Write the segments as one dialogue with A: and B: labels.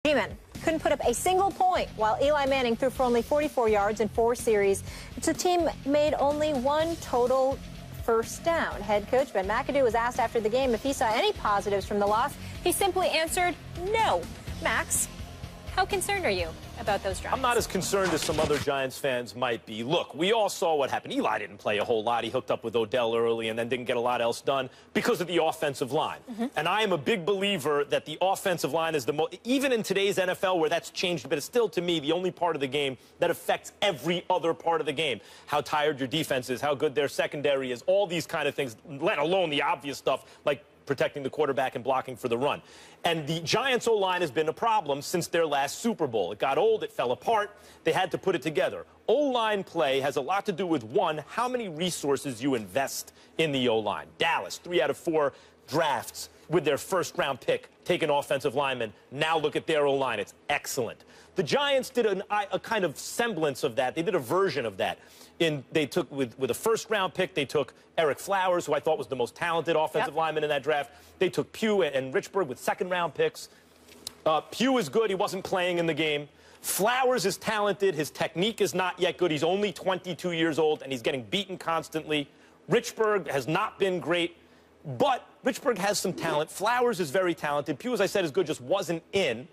A: G-Men couldn't put up a single point while Eli Manning threw for only 44 yards in 4 series. The team made only 1 total first down. Head coach Ben McAdoo was asked after the game if he saw any positives from the loss. He simply answered, no. Max, how concerned are you about those drops?
B: I'm not as concerned as some other Giants fans might be. Look, we all saw what happened. Eli didn't play a whole lot. He hooked up with Odell early and then didn't get a lot else done because of the offensive line. And I am a big believer that the offensive line is the most, even in today's NFL where that's changed, but it's still, to me, the only part of the game that affects every other part of the game. How tired your defense is, how good their secondary is, all these kind of things, let alone the obvious stuff like protecting the quarterback and blocking for the run. And the Giants' O-line has been a problem since their last Super Bowl. It got old, it fell apart, they had to put it together. O-line play has a lot to do with, one, how many resources you invest in the O-line. Dallas, 3 out of 4 drafts with their first-round pick, take an offensive lineman. Now look at their O-line, it's excellent. The Giants did a kind of semblance of that. They did a version of that. They took, with a first-round pick, they took Eric Flowers, who I thought was the most talented offensive lineman in that draft. They took Pugh and Richburg with second-round picks. Pugh is good. He wasn't playing in the game. Flowers is talented. His technique is not yet good. He's only 22 years old, and he's getting beaten constantly. Richburg has not been great, but Richburg has some talent. Flowers is very talented. Pugh, as I said, is good, just wasn't in.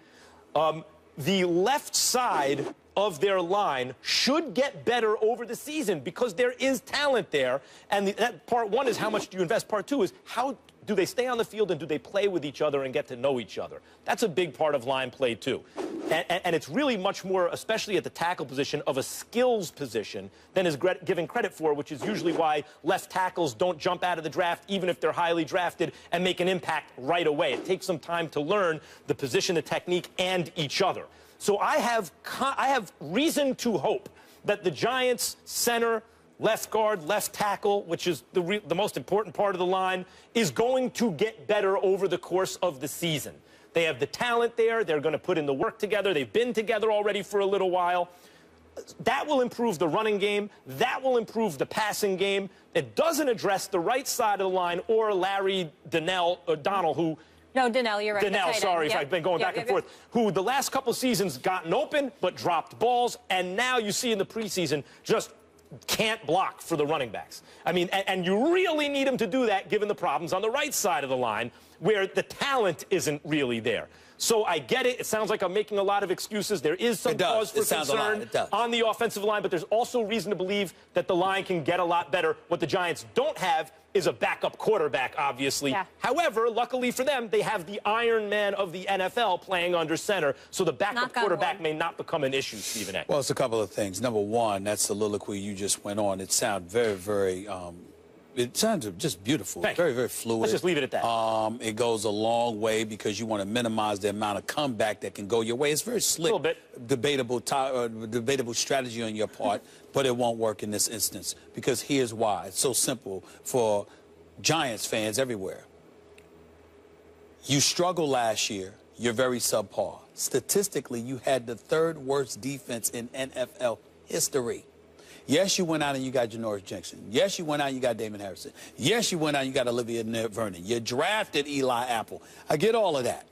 B: The left side of their line should get better over the season because there is talent there. And that part one is how much do you invest. Part two is how do they stay on the field and do they play with each other and get to know each other. That's a big part of line play, too. And it's really much more, especially at the tackle position, of a skills position than is given credit for, which is usually why left tackles don't jump out of the draft, even if they're highly drafted, and make an impact right away. It takes some time to learn the position, the technique, and each other. So I have reason to hope that the Giants' center, left guard, left tackle, which is the most important part of the line, is going to get better over the course of the season. They have the talent there. They're going to put in the work together. They've been together already for a little while. That will improve the running game. That will improve the passing game. It doesn't address the right side of the line or Larry Donnell, who...
A: No, Donnell, you're right.
B: Donnell, sorry, I've been going back and forth, who the last couple seasons gotten open but dropped balls, and now you see in the preseason just can't block for the running backs. I mean, and you really need him to do that given the problems on the right side of the line where the talent isn't really there. So I get it. It sounds like I'm making a lot of excuses. There is some cause for concern on the offensive line, but there's also reason to believe that the line can get a lot better. What the Giants don't have is a backup quarterback, obviously. However, luckily for them, they have the Iron Man of the NFL playing under center, so the backup quarterback may not become an issue, Stephen A.
C: Well, it's a couple of things. Number one, that soliloquy you just went on, it sounded very, it sounds just beautiful. Very, very fluid.
B: Let's just leave it at that.
C: It goes a long way because you want to minimize the amount of comeback that can go your way. It's very slick.
B: A little bit.
C: Debatable strategy on your part, but it won't work in this instance because here's why. It's so simple for Giants fans everywhere. You struggled last year. You're very subpar. Statistically, you had the 3rd worst defense in NFL history. Yes, you went out and you got Janoris Jenkins. Yes, you went out and you got Damon Harrison. Yes, you went out and you got Olivia Vernon. You drafted Eli Apple. I get all of that.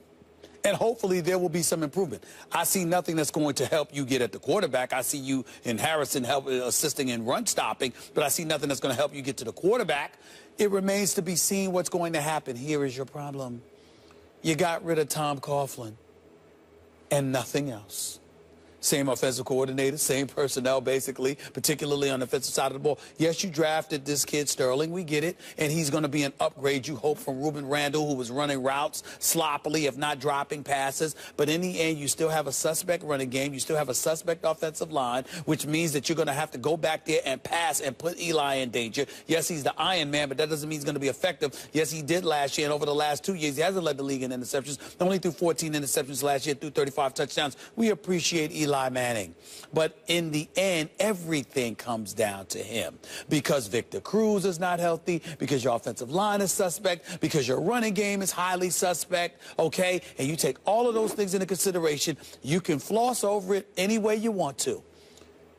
C: And hopefully there will be some improvement. I see nothing that's going to help you get at the quarterback. I see you and Harrison assisting in run stopping, but I see nothing that's going to help you get to the quarterback. It remains to be seen what's going to happen. Here is your problem. You got rid of Tom Coughlin and nothing else. Same offensive coordinator, same personnel, basically, particularly on the offensive side of the ball. Yes, you drafted this kid, Sterling. We get it. And he's going to be an upgrade, you hope, from Ruben Randall, who was running routes sloppily, if not dropping passes. But in the end, you still have a suspect running game. You still have a suspect offensive line, which means that you're going to have to go back there and pass and put Eli in danger. Yes, he's the Iron Man, but that doesn't mean he's going to be effective. Yes, he did last year, and over the last 2 years, he hasn't led the league in interceptions. Only threw 14 interceptions last year, threw 35 touchdowns. We appreciate Eli Manning. But in the end, everything comes down to him because Victor Cruz is not healthy, because your offensive line is suspect, because your running game is highly suspect, okay? And you take all of those things into consideration. You can floss over it any way you want to.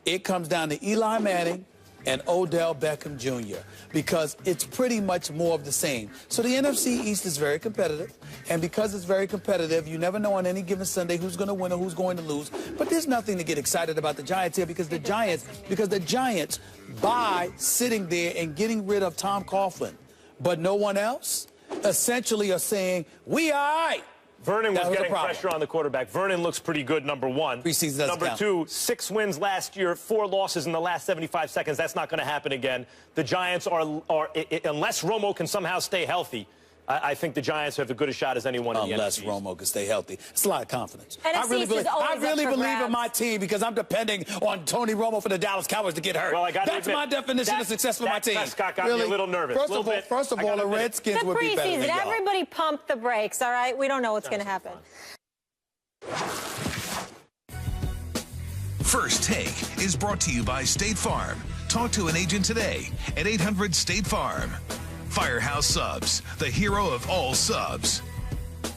C: It comes down to Eli Manning and Odell Beckham Jr. because it's pretty much more of the same. So the NFC East is very competitive, and because it's very competitive, you never know on any given Sunday who's going to win or who's going to lose. But there's nothing to get excited about the Giants here because the Giants, by sitting there and getting rid of Tom Coughlin, but no one else, essentially are saying, we all right.
B: Vernon was getting pressure on the quarterback. Vernon looks pretty good, number one.
C: Preseason doesn't
B: Number
C: count.
B: two, 6 wins last year, 4 losses in the last 75 seconds. That's not going to happen again. The Giants are unless Romo can somehow stay healthy, I think the Giants have as good a shot as anyone in the NFC.
C: Unless Romo can stay healthy. It's a lot of confidence.
A: I really
C: believe in my team because I'm depending on Tony Romo for the Dallas Cowboys to get hurt.
B: Well,
C: That's my definition of success for my team.
B: Prescott got me a little nervous.
C: First of all, the Redskins would be better than y'all.
A: Everybody pump the brakes, all right? We don't know what's going to happen.
D: First Take is brought to you by State Farm. Talk to an agent today at 800-STATE-FARM. Firehouse Subs, the hero of all subs.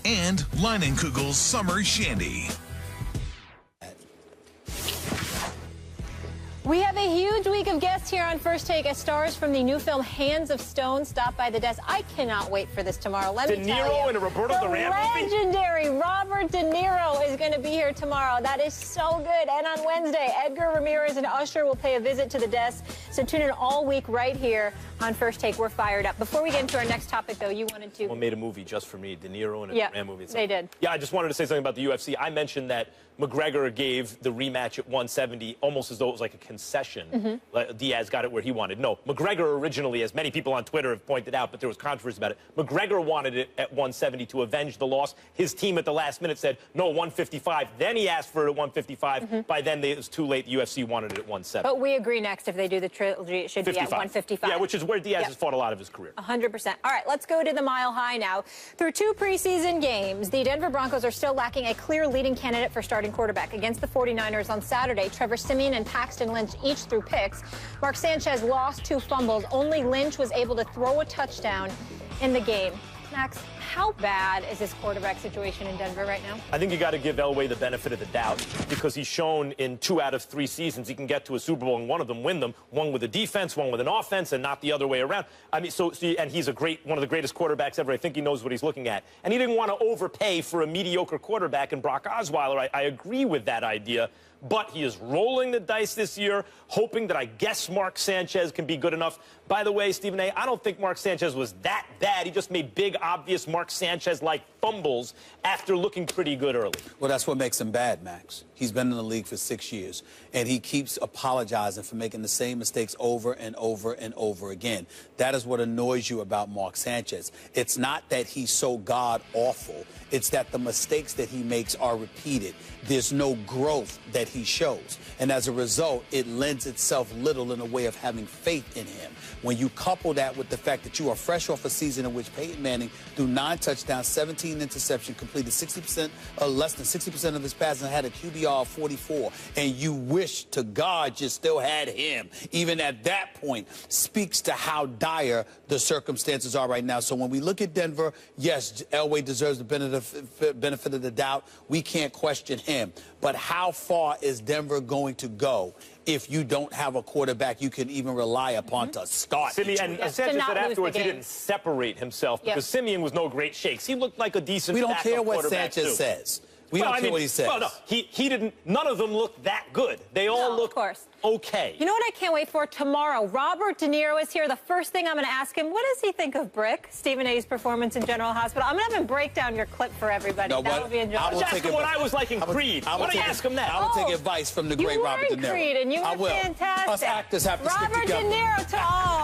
D: And Leinenkugel's Summer Shandy.
A: We have a huge week of guests here on First Take as stars from the new film Hands of Stone stop by the desk. I cannot wait for this tomorrow. Let me tell you.
B: De Niro in a Roberto Duran movie?
A: Legendary Robert De Niro is going to be here tomorrow. That is so good. And on Wednesday, Edgar Ramirez and Usher will pay a visit to the desk. So tune in all week right here on First Take. We're fired up. Before we get into our next topic, though, you wanted to...
B: Well, made a movie just for me, De Niro in a Duran movie.
A: They did.
B: Yeah, I just wanted to say something about the UFC. I mentioned that McGregor gave the rematch at 170 almost as though it was like a concession. Like Diaz got it where he wanted. No, McGregor originally, as many people on Twitter have pointed out, but there was controversy about it, McGregor wanted it at 170 to avenge the loss. His team at the last minute said, no, 155. Then he asked for it at 155. By then, it was too late. The UFC wanted it at 170.
A: But we agree next, if they do the trilogy, it should
B: 55.
A: be at 155.
B: Yeah, which is where Diaz has fought a lot of his career.
A: 100%. All right, let's go to the Mile High now. Through 2 preseason games, the Denver Broncos are still lacking a clear leading candidate for starting quarterback. Against the 49ers on Saturday, Trevor Siemian and Paxton Lynch each threw picks. Mark Sanchez lost 2 fumbles. Only Lynch was able to throw a touchdown in the game. Max, how bad is this quarterback situation in Denver right now?
B: I think you got to give Elway the benefit of the doubt because he's shown in 2 out of 3 seasons he can get to a Super Bowl and one of them win them. One with a defense, one with an offense, and not the other way around. I mean, and he's one of the greatest quarterbacks ever. I think he knows what he's looking at. And he didn't want to overpay for a mediocre quarterback in Brock Osweiler. I agree with that idea. But he is rolling the dice this year, hoping that I guess Mark Sanchez can be good enough. By the way, Stephen A., I don't think Mark Sanchez was that bad. He just made big, obvious Mark Sanchez-like fumbles after looking pretty good early.
C: Well, that's what makes him bad, Max. He's been in the league for 6 years, and he keeps apologizing for making the same mistakes over and over and over again. That is what annoys you about Mark Sanchez. It's not that he's so god-awful. It's that the mistakes that he makes are repeated. There's no growth that he shows. And as a result, it lends itself little in the way of having faith in him. When you couple that with the fact that you are fresh off a season in which Peyton Manning threw 9 touchdowns, 17 interceptions, completed 60%, less than 60% of his passes, and had a QBR of 44, and you wish to God you still had him, even at that point, speaks to how dire the circumstances are right now. So when we look at Denver, yes, Elway deserves the benefit of the doubt. We can't question him. But how far is Denver going to go if you don't have a quarterback you can even rely upon to start?
B: And Sanchez said afterwards he didn't separate himself because Siemian was no great shakes. He looked like a decent
C: We don't care what
B: Sanchez
C: says. We don't care what he says.
B: Well, no, he didn't. None of them looked that good. They all looked okay.
A: You know what I can't wait for? Tomorrow, Robert De Niro is here. The first thing I'm going to ask him, what does he think of Brick, Stephen A's performance in General Hospital? I'm going to have him break down your clip for everybody.
C: No,
A: that will be enjoyable.
B: I will take what I was like in Creed. Why don't you ask him that?
C: I will take advice from the great Robert De Niro.
A: You were in Creed, and you were fantastic.
C: Us actors have to stick together.
A: Robert De Niro to all.